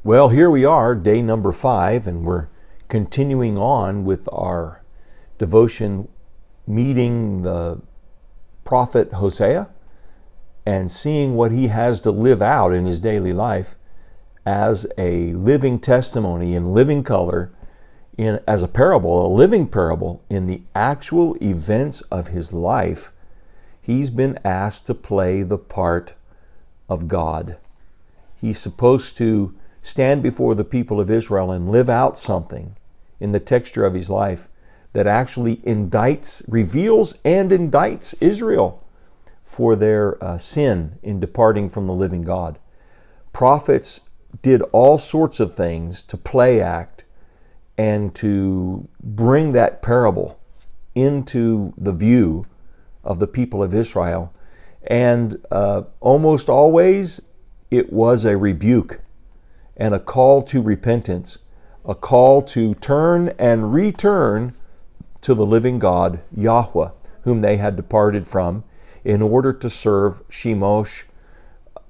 Well, here we are, day number 5, and we're continuing on with our devotion meeting the prophet Hosea and seeing what he has to live out in his daily life as a living testimony in living color, as a parable, a living parable in the actual events of his life. He's been asked to play the part of God. He's supposed to stand before the people of Israel and live out something in the texture of his life that actually reveals and indicts Israel for their sin in departing from the living God. Prophets did all sorts of things to play act and to bring that parable into the view of the people of Israel. And almost always it was a rebuke and a call to repentance, a call to turn and return to the living God, Yahweh, whom they had departed from, in order to serve Shemosh,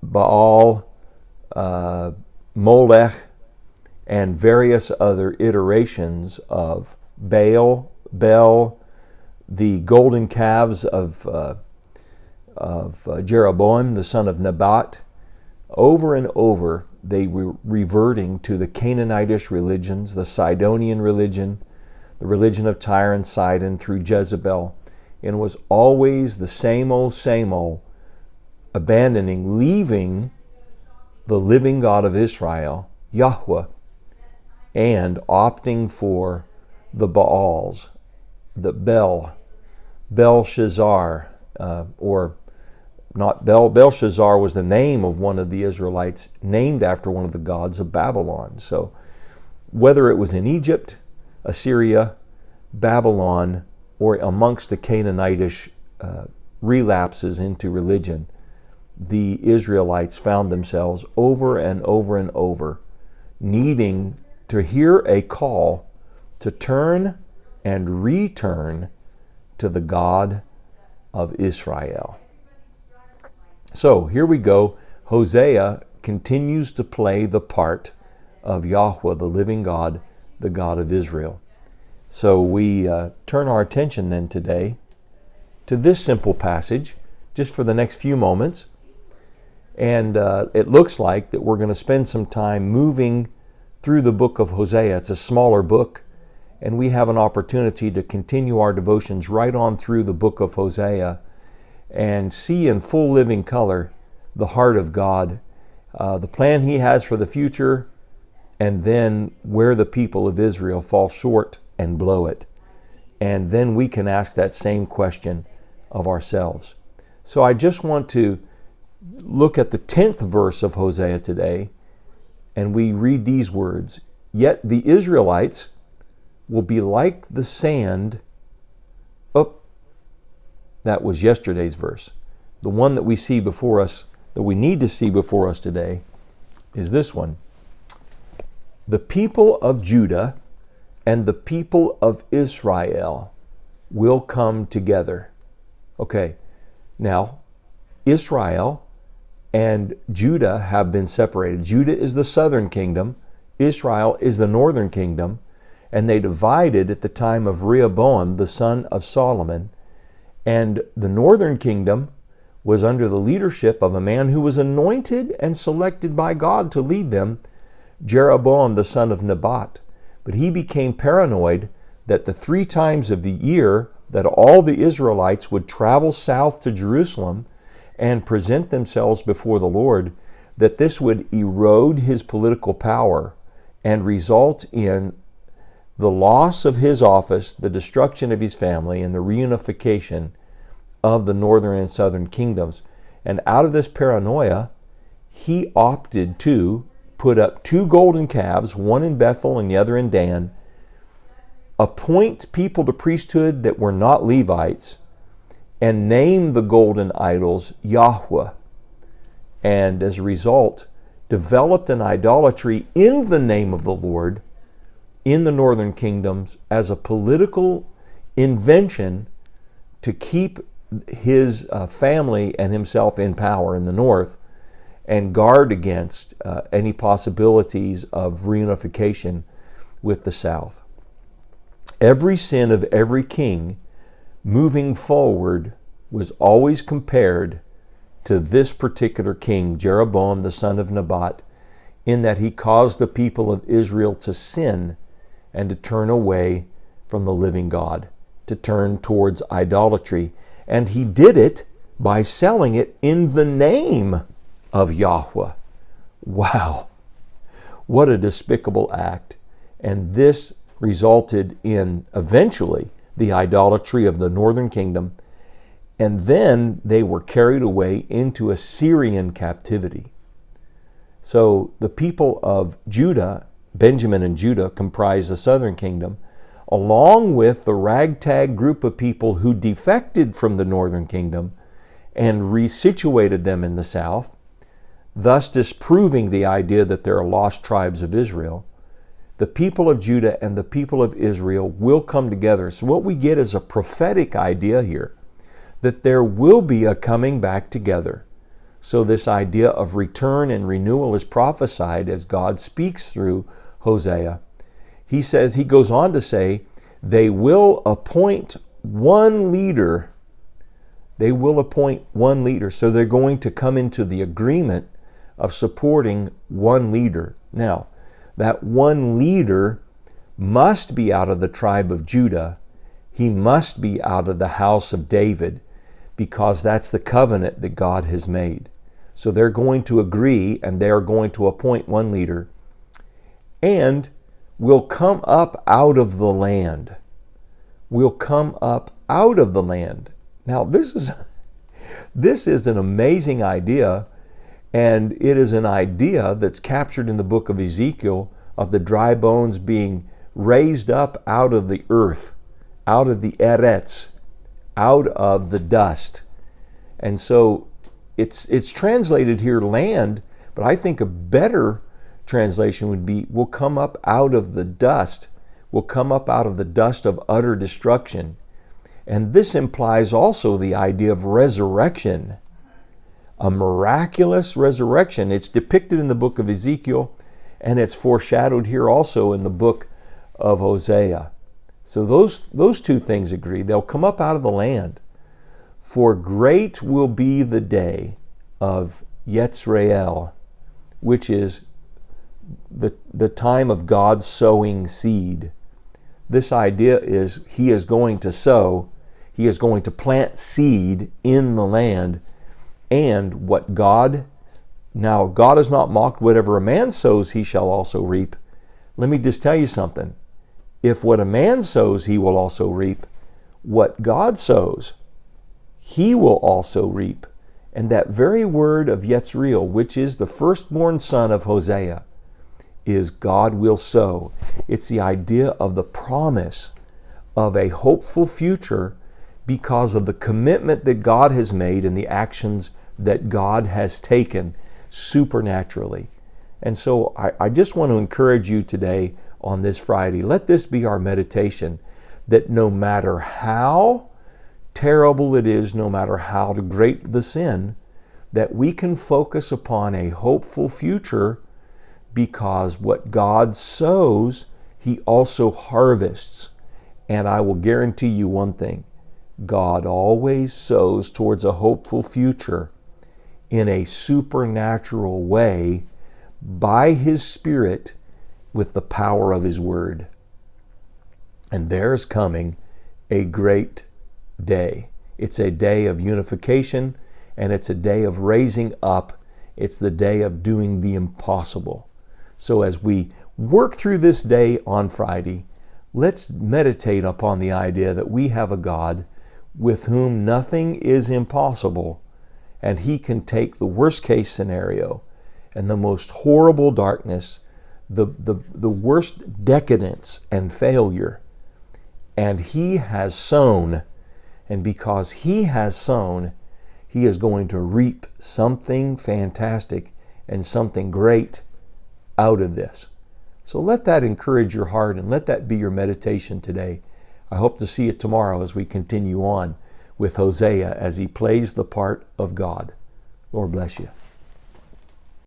Baal, Molech, and various other iterations of Baal, the golden calves of Jeroboam, the son of Nebat. Over and over, they were reverting to the Canaanitish religions, the Sidonian religion, the religion of Tyre and Sidon through Jezebel, and it was always the same old, leaving the living God of Israel, Yahweh, and opting for the Baals, the Belshazzar, or not Belshazzar was the name of one of the Israelites, named after one of the gods of Babylon. So whether it was in Egypt, Assyria, Babylon, or amongst the Canaanitish relapses into religion, the Israelites found themselves over and over needing to hear a call to turn and return to the God of Israel. So here we go. Hosea continues to play the part of Yahweh, the living God, the God of Israel. So we turn our attention then today to this simple passage, just for the next few moments. And it looks like that we're going to spend some time moving through the book of Hosea. It's a smaller book, and we have an opportunity to continue our devotions right on through the book of Hosea and see in full living color the heart of God, the plan he has for the future, and then where the people of Israel fall short and blow it. And then we can ask that same question of ourselves. So I just want to look at the 10th verse of Hosea today, and we read these words: "Yet the Israelites will be like the sand." That was yesterday's verse. The one that we see before us, that we need to see before us today, is this one. "The people of Judah and the people of Israel will come together." Okay, now Israel and Judah have been separated. Judah is the southern kingdom, Israel is the northern kingdom, and they divided at the time of Rehoboam, the son of Solomon. And the northern kingdom was under the leadership of a man who was anointed and selected by God to lead them, Jeroboam, the son of Nebat. But he became paranoid that the 3 times of the year that all the Israelites would travel south to Jerusalem and present themselves before the Lord, that this would erode his political power and result in the loss of his office, the destruction of his family, and the reunification of the northern and southern kingdoms. And out of this paranoia, he opted to put up 2 golden calves, one in Bethel and the other in Dan, appoint people to priesthood that were not Levites, and name the golden idols Yahweh. And as a result, developed an idolatry in the name of the Lord in the northern kingdoms as a political invention to keep his family and himself in power in the north, and guard against any possibilities of reunification with the south. Every sin of every king moving forward was always compared to this particular king, Jeroboam the son of Nebat, in that he caused the people of Israel to sin and to turn away from the living God, to turn towards idolatry. And he did it by selling it in the name of Yahweh. Wow, what a despicable act. And this resulted in eventually the idolatry of the northern kingdom, and then they were carried away into Assyrian captivity. So the people of Judah, Benjamin and Judah, comprised the southern kingdom, along with the ragtag group of people who defected from the northern kingdom and resituated them in the south, thus disproving the idea that there are lost tribes of Israel. The people of Judah and the people of Israel will come together. So what we get is a prophetic idea here, that there will be a coming back together. So this idea of return and renewal is prophesied as God speaks through Hosea. He goes on to say, they will appoint one leader. They will appoint one leader. So they're going to come into the agreement of supporting one leader. Now, that one leader must be out of the tribe of Judah. He must be out of the house of David, because that's the covenant that God has made. So they're going to agree, and they're going to appoint one leader, and will come up out of the land. Will come up out of the land. Now, this is an amazing idea, and it is an idea that's captured in the book of Ezekiel of the dry bones being raised up out of the earth, out of the eretz, out of the dust. And so it's translated here land, but I think a better translation would be, will come up out of the dust, will come up out of the dust of utter destruction. And this implies also the idea of resurrection, a miraculous resurrection. It's depicted in the book of Ezekiel, and it's foreshadowed here also in the book of Hosea. So those two things agree. They'll come up out of the land. For great will be the day of Yetzrael, which is the time of God sowing seed. This idea is he is going to sow, he is going to plant seed in the land, and what God is not mocked. Whatever a man sows, he shall also reap. Let me just tell you something. If what a man sows, he will also reap, what God sows, he will also reap. And that very word of Yetzrael, which is the firstborn son of Hosea, is God will sow. It's the idea of the promise of a hopeful future because of the commitment that God has made and the actions that God has taken supernaturally. And so I just want to encourage you today on this Friday, let this be our meditation, that no matter how terrible it is, no matter how great the sin, that we can focus upon a hopeful future, because what God sows, he also harvests. And I will guarantee you one thing, God always sows towards a hopeful future in a supernatural way by his Spirit with the power of his word. And there's coming a great day. It's a day of unification, and it's a day of raising up. It's the day of doing the impossible. So as we work through this day on Friday, let's meditate upon the idea that we have a God with whom nothing is impossible, and he can take the worst case scenario and the most horrible darkness, the worst decadence and failure, and he has sown, and because he has sown, he is going to reap something fantastic and something great out of this. So let that encourage your heart, and let that be your meditation today. I hope to see you tomorrow as we continue on with Hosea as he plays the part of God. Lord bless you.